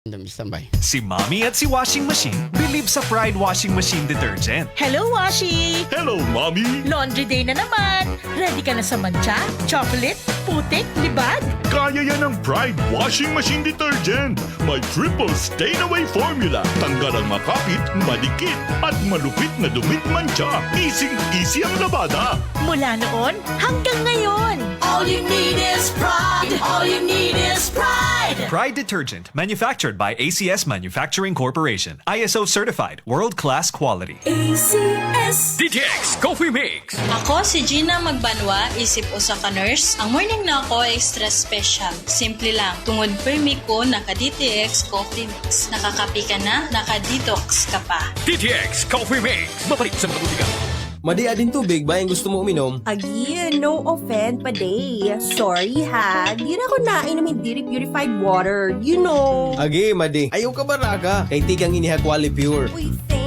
Standby. Si Mommy at si Washing Machine believe sa Pride Washing Machine Detergent. Hello, Washi! Hello, Mommy! Laundry day na naman! Ready ka na sa mancha, chocolate, putik, libag? Kaya yan ang Pride Washing Machine Detergent. May triple stain-away formula. Tanggal ang makapit, madikit, at malupit na dumit mancha. Easy-easy ang labada. Mula noon hanggang ngayon. All you need is pride! All you need is pride! Pride Detergent, manufactured by ACS Manufacturing Corporation. ISO certified, world-class quality. ACS! DTX Coffee Mix! Ako si Gina Magbanwa, isip usa ka nurse. Ang morning na ako extra special. Simple lang. Tungod permi ko naka-DTX Coffee Mix. Nakakapi ka na, naka-detox ka pa. DTX Coffee Mix! Mapalit sa mga butika. Madia din tubig ba yung gusto mo uminom? Again, no offense pa day. Sorry ha, di na ako nainom diri purified water. You know. Agi, Madi. Ayaw ka ba raga? Kay tigang iniha Quali Pure. Uy, thanks.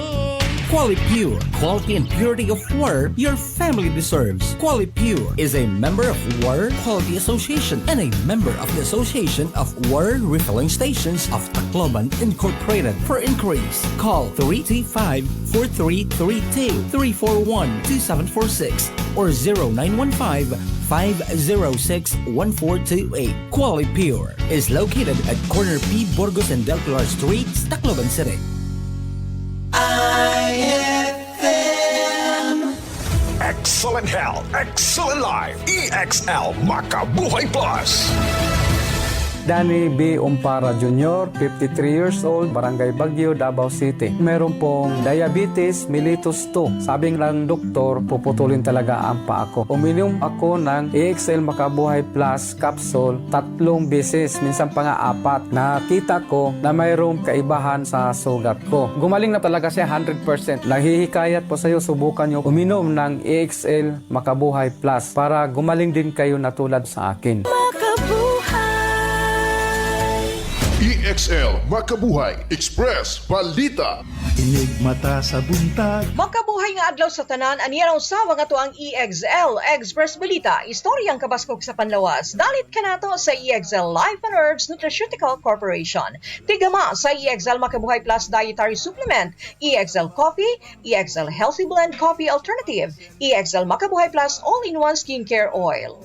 Quali Pure, quality and purity of water your family deserves. Quali Pure is a member of Water Quality Association and a member of the Association of Water Refilling Stations of Tacloban Incorporated. For inquiries, call 335-4332, 341-2746, or 0915-506-1428. Quali Pure is located at corner P. Burgos and Del Pilar Streets, Tacloban City. Excellent health, excellent life. EXL Makabuhay Plus. Danny B. Umpara Jr., 53 years old, Barangay Baguio, Davao City. Meron pong diabetes mellitus 2. Sabing lang doktor, puputulin talaga ang paa ko. Uminom ako ng EXL Makabuhay Plus capsule 3 beses, minsan pa nga 4. Nakita ko na mayroong kaibahan sa sugat ko. Gumaling na talaga siya 100%. Naghihikayat po sa iyo, subukan nyo uminom ng EXL Makabuhay Plus para gumaling din kayo na tulad sa akin. EXL Makabuhay Express Balita. Inig mata sa buntag. Makabuhay nga adlaw sa tanan, aniyaraw sa nga to ang EXL Express Balita. Istoryang kabaskog sa panlawas. Dalit ka nato sa EXL Life and Herbs Nutraceutical Corporation. Tigama sa EXL Makabuhay Plus Dietary Supplement, EXL Coffee, EXL Healthy Blend Coffee Alternative, EXL Makabuhay Plus All-in-One Skincare Oil.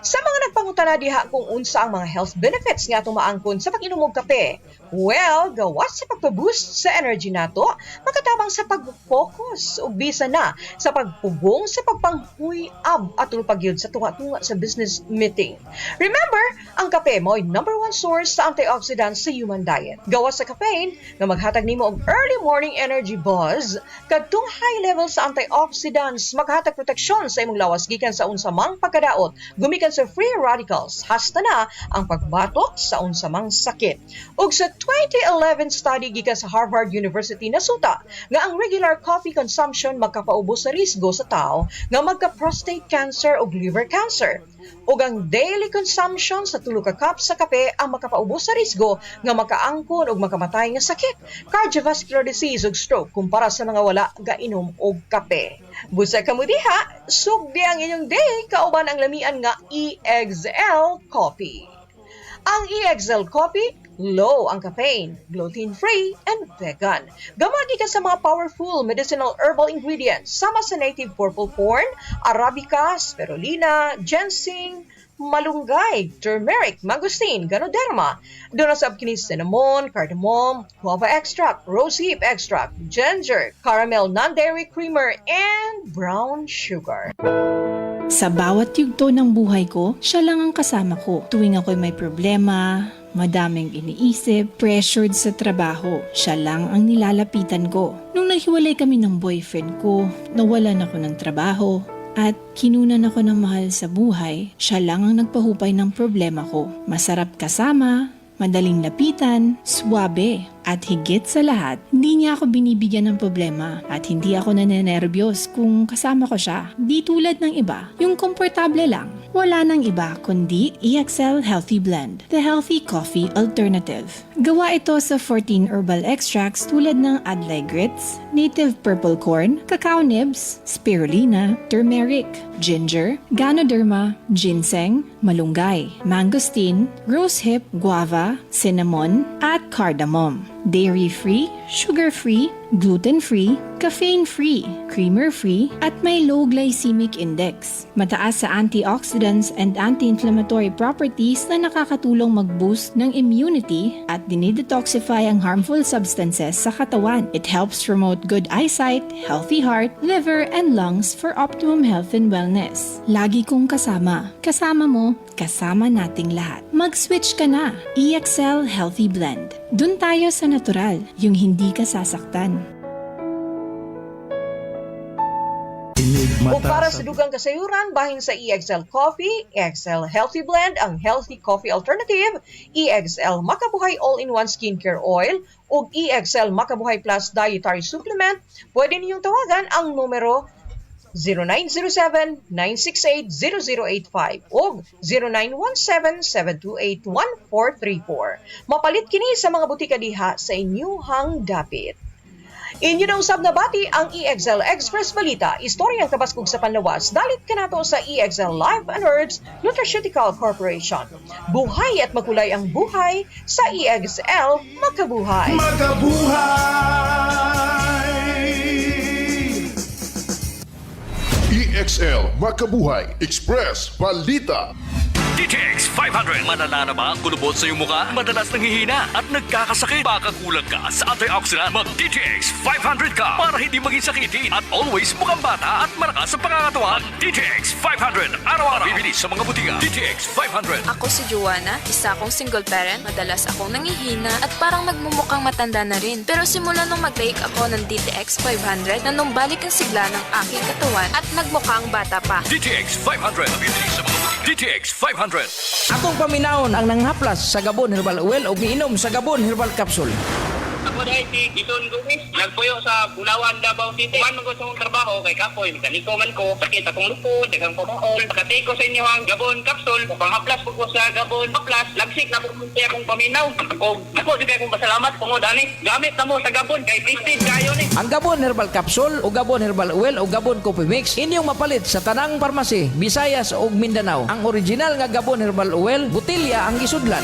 Sa mga nagpangutana diha kung unsa ang mga health benefits nga tumaangkon sa pag-inom og kape, well, gawas sa pagpa-boost sa energy nato, makatabang sa pag-focus ug bisa na sa pagpugong sa pagpanghuyab at pagyud sa tunga-tunga sa business meeting. Remember, ang kape mo ay number 1 source sa antioxidants sa human diet. Gawas sa caffeine nga maghatag nimo og early morning energy buzz, kadtong high level sa antioxidants maghatag proteksyon sa imong lawas gikan sa unsa mang pagkadaot, gumikan sa free radicals, hasta na ang pagbatok sa unsa mang sakit. Ug sa 2011 study gikan sa Harvard University nasuta nga ang regular coffee consumption magkapaubos sa risgo sa tao nga magka-prostate cancer ug liver cancer. Ug ang daily consumption sa 3 ka cup sa kape ang makapaubos sa risgo nga makaangkon ug makamatay nga sakit, cardiovascular disease ug stroke kumpara sa mga wala gainom og kape. Busa ka mo diha, sugdi ang inyong day kauban ang lamian nga EXL Coffee. Ang EXL Coffee, low ang caffeine, gluten-free, and vegan. Gamagi ka sa mga powerful medicinal herbal ingredients sama sa native purple corn, arabica, spirulina, ginseng, malunggay, turmeric, mangosteen, ganoderma. Doon na sa kini cinnamon, cardamom, guava extract, rosehip extract, ginger, caramel non-dairy creamer, and brown sugar. Sa bawat yugto ng buhay ko, siya lang ang kasama ko. Tuwing ako'y may problema, madaming iniisip, pressured sa trabaho, siya lang ang nilalapitan ko. Nung naghiwalay kami ng boyfriend ko, nawalan ako ng trabaho, at kinunan ako ng mahal sa buhay, siya lang ang nagpahupay ng problema ko. Masarap kasama, madaling lapitan, swabe, at higit sa lahat, hindi niya ako binibigyan ng problema at hindi ako nanenerbiyos kung kasama ko siya. Di tulad ng iba, yung komportable lang. Wala nang iba kundi EXL Healthy Blend, the healthy coffee alternative. Gawa ito sa 14 herbal extracts tulad ng Adlai grits, native purple corn, cacao nibs, spirulina, turmeric, ginger, ganoderma, ginseng, malunggay, mangosteen, rosehip, guava, cinnamon, at cardamom. Dairy-free, sugar-free, gluten-free, caffeine-free, creamer-free, at may low glycemic index. Mataas sa antioxidants and anti-inflammatory properties na nakakatulong mag-boost ng immunity at dinidetoxify ang harmful substances sa katawan. It helps promote good eyesight, healthy heart, liver, and lungs for optimum health and wellness. Lagi kong kasama. Kasama mo, kasama nating lahat. Mag-switch ka na. EXL Healthy Blend. Dun tayo sa natural, yung hindi ka sasaktan. O para sa dugang kasayuran, bahin sa EXL Coffee, EXL Healthy Blend, ang healthy coffee alternative, EXL Makabuhay All-in-One Skincare Oil, o EXL Makabuhay Plus Dietary Supplement, pwede ninyong tawagan ang numero 0907-968-0085 o 0917-728-1434. Mapalit kini sa mga butika diha sa inyuhang dapit. Inyo na usab na bati ang EXL Express Balita, istoryang kabaskog sa panlawas, dalit ka nato sa EXL Life and Herbs Nutraceutical Corporation. Buhay at makulay ang buhay sa EXL Makabuhay. EXL Makabuhay Express Balita. DTX 500. Malala na ba ang kulubot sa iyong mukha? Madalas nanghihina at nagkakasakit. Baka kulang ka sa antioxidant. Mag DTX 500 ka para hindi maging sakitin at always mukhang bata at malakas sa pangangatawan. DTX 500. Araw-araw bibili sa mga butika. DTX 500. Ako si Joanna, isa akong single parent. Madalas akong nangihina at parang nagmumukhang matanda na rin. Pero simula nung mag-take ako ng DTX 500, na nung balik ang sigla ng aking katawan at nagmukhang bata pa. DTX 500. Bibili sa mga butika. DTX 500. Akong paminahon ang nanghaplas sa Gabon Herbal Oil o giinom sa Gabon Herbal Capsule. Ako dahil si Gidon Gomez, nagpuyo sa Bulawan, Davao City. Paano ko sa mong trabaho kay Kapoy, mekaniko man ko, sakit akong lupod, dagang pamaol. Pagkatay ko sa inyo ang Gabon Capsule, panghaplas po ko sa Gabon Haplas, lagsik na po akong paminaw. Ako di kayo kong pasalamat po mo, Dani. Gamit na mo sa Gabon, kay Pistin kayo ni. Ang Gabon Herbal Capsule o Gabon Herbal Oil o Gabon Coffee Mix, inyong mapalit sa tanang parmasi, Visayas o Mindanao. Ang original nga Gabon Herbal Oil, butilya ang isudlan.